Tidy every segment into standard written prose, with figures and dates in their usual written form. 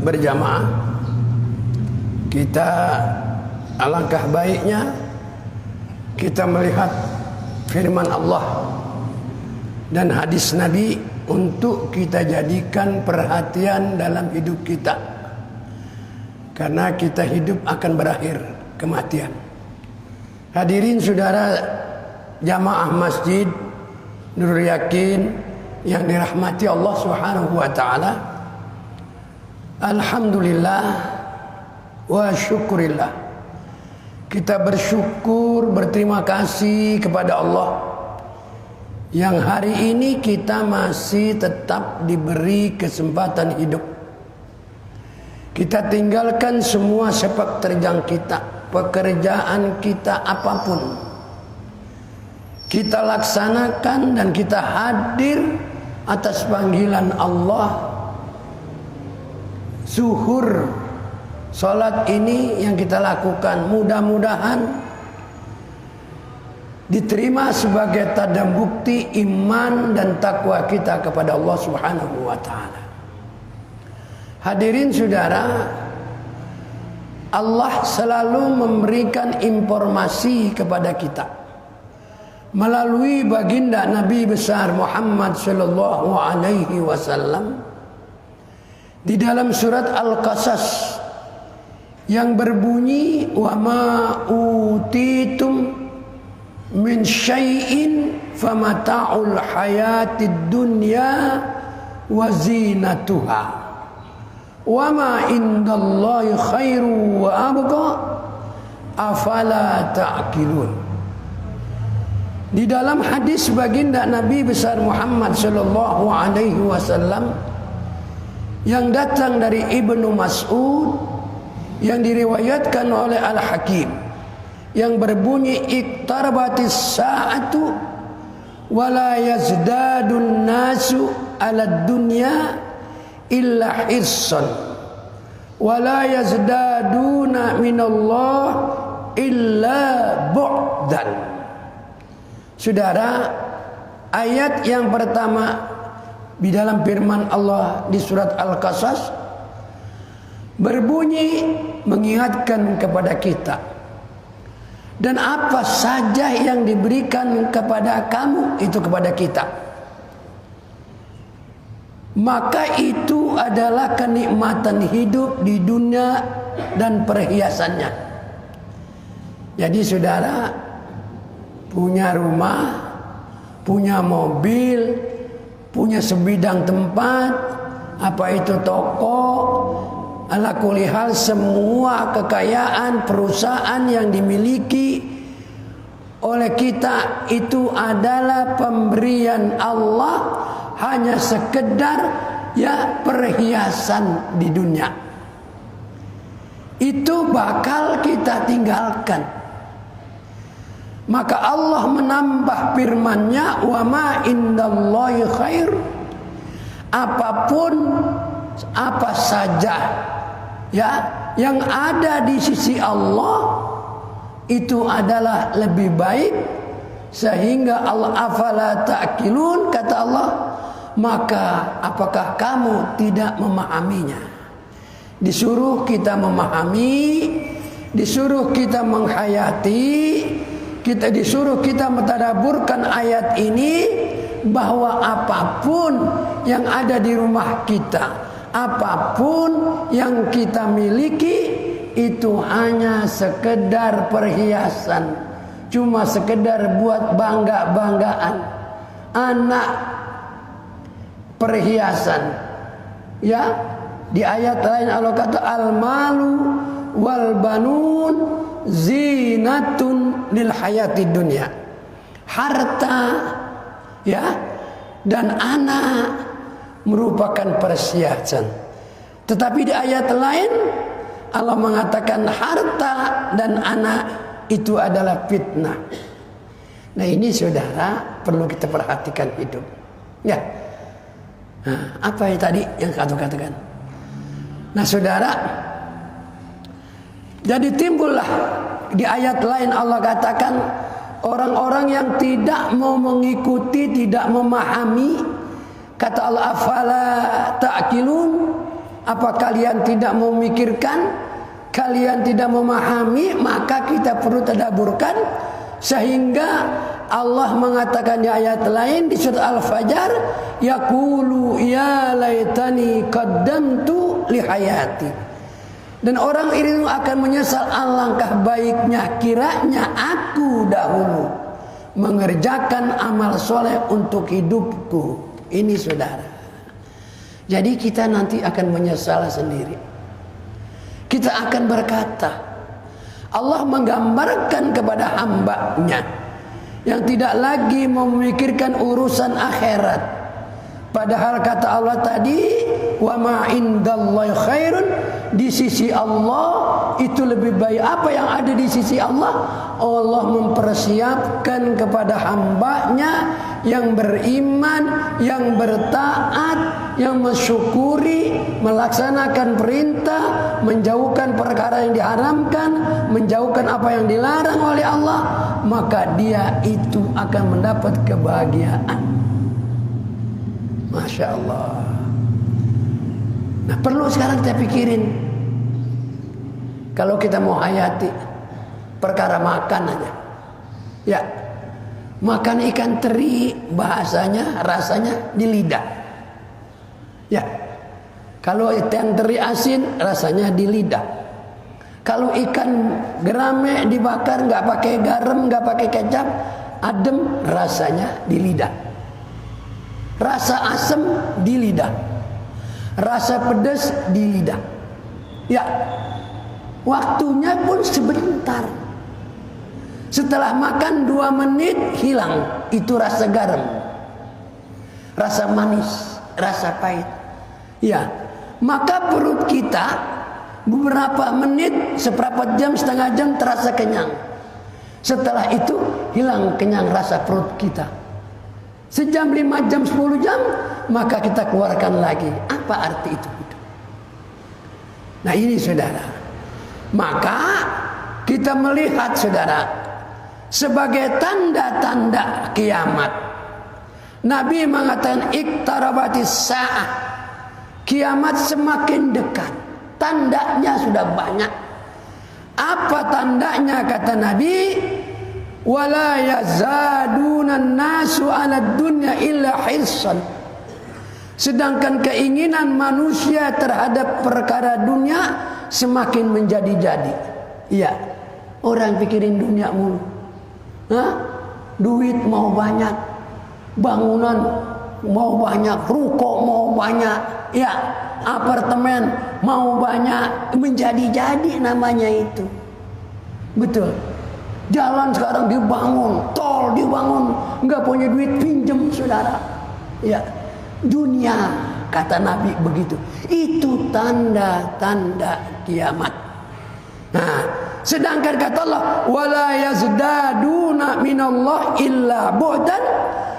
berjamaah, kita alangkah baiknya kita melihat firman Allah dan hadis Nabi untuk kita jadikan perhatian dalam hidup kita, karena kita hidup akan berakhir kematian. Hadirin saudara jamaah Masjid Nurul Yakin yang dirahmati Allah Subhanahu wa taala, alhamdulillah wa syukurillah, kita bersyukur, berterima kasih kepada Allah yang hari ini kita masih tetap diberi kesempatan hidup. Kita tinggalkan semua sepak terjang kita, pekerjaan kita apapun, kita laksanakan dan kita hadir atas panggilan Allah. Zuhur, salat ini yang kita lakukan mudah-mudahan diterima sebagai tanda bukti iman dan takwa kita kepada Allah Subhanahu wa taala. Hadirin saudara, Allah selalu memberikan informasi kepada kita melalui baginda Nabi besar Muhammad sallallahu alaihi wasallam di dalam surat Al-Qasas yang berbunyi, wa ma utitum min syai'in famata'ul hayatid dunya wa zinatuha wa ma indallahi khairu wa abqa afala ta'qilun. Di dalam hadis baginda Nabi besar Muhammad sallallahu alaihi wasallam yang datang dari Ibnu Mas'ud yang diriwayatkan oleh Al-Hakim yang berbunyi, iqtarabatis sa'atu wala yazdadun nasu ala dunya illa hirsan wala yazdaduna minallah illa bu'dan. Saudara, ayat yang pertama di dalam firman Allah di surat Al-Qasas berbunyi mengingatkan kepada kita, dan apa saja yang diberikan kepada kamu itu kepada kita, maka itu adalah kenikmatan hidup di dunia dan perhiasannya. Jadi saudara punya rumah, punya mobil, punya sebidang tempat, apa itu toko, ala kulli hal semua kekayaan perusahaan yang dimiliki oleh kita itu adalah pemberian Allah, hanya sekedar ya perhiasan di dunia. Itu bakal kita tinggalkan. Maka Allah menambah firman-Nya, wa ma indallahi khair, apapun apa saja ya yang ada di sisi Allah itu adalah lebih baik, sehingga Allah, afala ta'qilun, kata Allah, maka apakah kamu tidak memahaminya? Disuruh kita memahami, disuruh kita menghayati, kita disuruh kita mentadaburkan ayat ini, bahwa apapun yang ada di rumah kita, apapun yang kita miliki, itu hanya sekedar perhiasan, cuma sekedar buat bangga-banggaan. Anak perhiasan, ya. Di ayat lain Allah kata, al-malu wal banun zinatun lil hayati dunya. Harta, ya, dan anak merupakan perhiasan. Tetapi di ayat lain Allah mengatakan harta dan anak itu adalah fitnah. Nah ini saudara perlu kita perhatikan hidup. Ya. Nah, apa yang tadi yang kata katakan? Nah saudara, jadi timbullah di ayat lain Allah katakan orang-orang yang tidak mau mengikuti, tidak memahami, kata Allah, afala ta'qilun, Apa kalian tidak memikirkan? Kalian tidak memahami? Maka kita perlu tadaburkan. Sehingga Allah mengatakan di ayat lain di surat Al-Fajr, yaqulu ya laitani qaddamtu li hayati. Dan orang itu akan menyesal, alangkah baiknya kiranya aku dahulu mengerjakan amal soleh untuk hidupku. Ini saudara. Jadi kita nanti akan menyesal sendiri. Kita akan berkata, Allah menggambarkan kepada hamba-Nya yang tidak lagi memikirkan urusan akhirat. Padahal kata Allah tadi, wa ma indallahi khairun, di sisi Allah itu lebih baik. Apa yang ada di sisi Allah? Allah mempersiapkan kepada hamba-Nya yang beriman, yang bertaat, yang mensyukuri, melaksanakan perintah, menjauhkan perkara yang diharamkan, menjauhkan apa yang dilarang oleh Allah, maka dia itu akan mendapat kebahagiaan. Masya Allah. Nah, perlu sekarang kita pikirin, kalau kita mau hayati perkara makan aja, ya, makan ikan teri bahasanya rasanya di lidah, ya. Kalau ikan teri asin rasanya di lidah. Kalau ikan gerame dibakar nggak pakai garam, nggak pakai kecap, adem rasanya di lidah. Rasa asam di lidah, rasa pedas di lidah. Ya, waktunya pun sebentar. Setelah makan 2 menit hilang itu rasa garam, rasa manis, rasa pahit. Ya, maka perut kita beberapa menit, seperempat jam, setengah jam terasa kenyang. Setelah itu hilang kenyang rasa perut kita. Sejam, 5 jam, 10 jam, maka kita keluarkan lagi. Apa arti itu? Nah ini saudara, maka kita melihat saudara, sebagai tanda-tanda kiamat, Nabi mengatakan iqtarabatis sa'ah, kiamat semakin dekat, tandanya sudah banyak. Apa tandanya kata Nabi? Wala yazadunan nasu ala dunya illa hissan. Sedangkan keinginan manusia terhadap perkara dunia semakin menjadi-jadi. Iya, orang pikirin dunia mulu. Duit mau banyak, bangunan mau banyak, ruko mau banyak, ya, apartemen mau banyak, menjadi-jadi namanya itu. Betul. Jalan sekarang dibangun, tol dibangun, nggak punya duit pinjam saudara. Ya, dunia kata Nabi begitu. Itu tanda-tanda kiamat. Nah, sedangkan kata Allah, wala yazdaduna minallah illa bu'dan.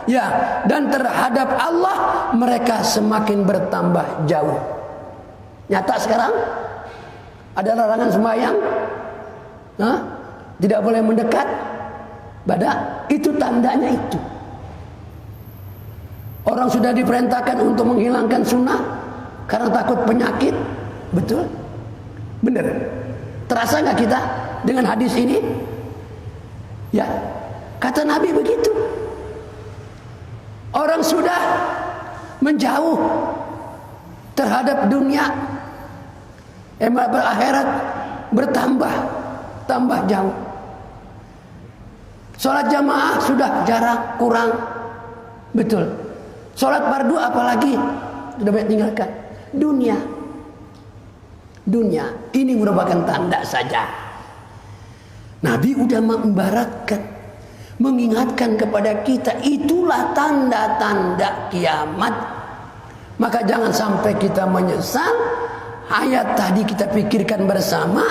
Ya, dan terhadap Allah mereka semakin bertambah jauh. Nyata sekarang ada larangan sembahyang. Tidak boleh mendekat badak, itu tandanya itu. Orang sudah diperintahkan untuk menghilangkan sunnah karena takut penyakit. Betul? Benar? Terasa nggak kita dengan hadis ini? Ya, kata Nabi begitu. Orang sudah menjauh terhadap dunia, berakhirat bertambah jauh. Sholat jamaah sudah jarang, kurang. Betul. Sholat fardu apalagi sudah banyak tinggalkan. Dunia ini merupakan tanda saja. Nabi udah mengibaratkan, mengingatkan kepada kita, itulah tanda-tanda kiamat. Maka jangan sampai kita menyesal. Ayat tadi kita pikirkan bersama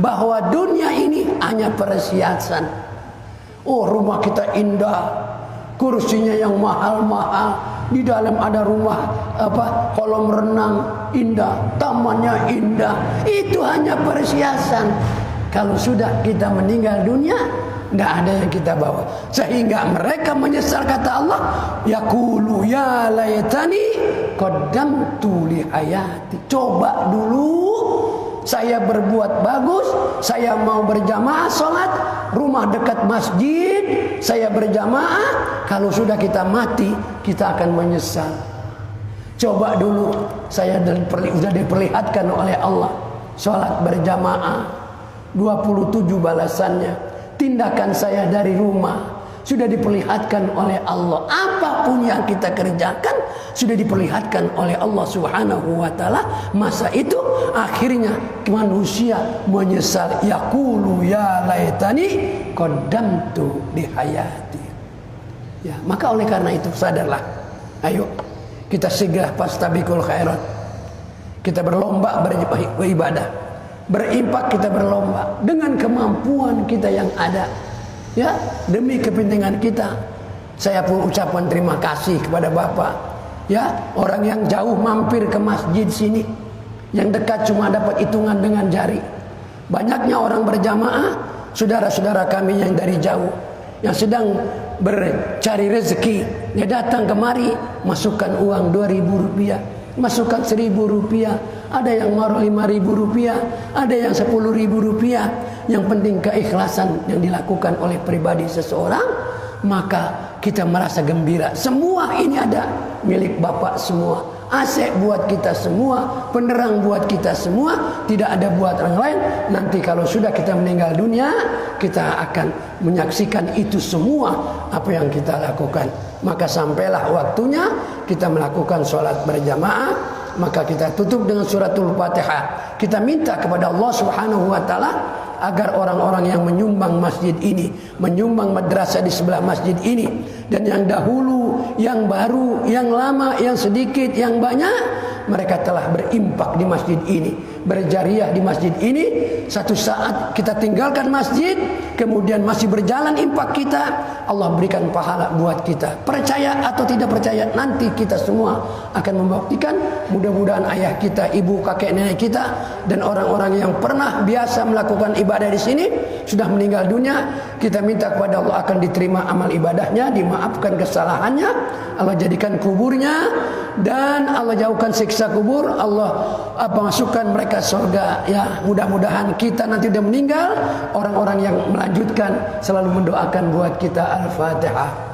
bahwa dunia ini hanya perhiasan. Oh, rumah kita indah, kursinya yang mahal-mahal, di dalam ada rumah kolam renang indah, tamannya indah. Itu hanya perhiasan. Kalau sudah kita meninggal dunia, tidak ada yang kita bawa. Sehingga mereka menyesal, kata Allah, yaqulu ya laitani qaddamtu li hayati. Coba dulu saya berbuat bagus, saya mau berjamaah sholat, rumah dekat masjid, saya berjamaah. Kalau sudah kita mati, kita akan menyesal. Coba dulu saya sudah diperlihatkan oleh Allah, sholat berjamaah 27 balasannya. Tindakan saya dari rumah sudah diperlihatkan oleh Allah. Apapun yang kita kerjakan sudah diperlihatkan oleh Allah Subhanahu wa taala. Masa itu akhirnya manusia menyesal, yaqulu ya laitani qaddamtu li hayati. Ya, maka oleh karena itu sadarlah. Ayo kita segera fastabiqul khairat. Kita berlomba beribadah. Berimpak kita berlomba dengan kemampuan kita yang ada. Ya, demi kepentingan kita. Saya pun ucapan terima kasih kepada Bapak. Ya, orang yang jauh mampir ke masjid sini, yang dekat cuma dapat hitungan dengan jari. Banyaknya orang berjamaah, saudara-saudara kami yang dari jauh, yang sedang bercari rezeki, dia datang kemari, masukkan uang 2.000 rupiah, masukkan 1.000 rupiah, ada yang maruh 5.000 rupiah, ada yang 10.000 rupiah. Yang penting keikhlasan yang dilakukan oleh pribadi seseorang, maka kita merasa gembira. Semua ini ada milik Bapak semua. AC buat kita semua, penerang buat kita semua, tidak ada buat orang lain. Nanti kalau sudah kita meninggal dunia, kita akan menyaksikan itu semua apa yang kita lakukan. Maka sampailah waktunya kita melakukan sholat berjamaah. Maka kita tutup dengan suratul Fatihah. Kita minta kepada Allah Subhanahu wa taala agar orang-orang yang menyumbang masjid ini, menyumbang madrasah di sebelah masjid ini, dan yang dahulu, yang baru, yang lama, yang sedikit, yang banyak, mereka telah berimpak di masjid ini, berjariah di masjid ini. Satu saat kita tinggalkan masjid, kemudian masih berjalan impak kita, Allah berikan pahala buat kita. Percaya atau tidak percaya, nanti kita semua akan membuktikan. Mudah-mudahan ayah kita, ibu, kakek, nenek kita, dan orang-orang yang pernah biasa melakukan ibadah di sini sudah meninggal dunia. Kita minta kepada Allah akan diterima amal ibadahnya, dimaafkan kesalahannya, Allah jadikan kuburnya, dan Allah jauhkan siksa kubur. Allah masukkan mereka surga. Ya, mudah-mudahan kita nanti sudah meninggal, orang-orang yang melanjutkan selalu mendoakan buat kita. Al-Fatihah.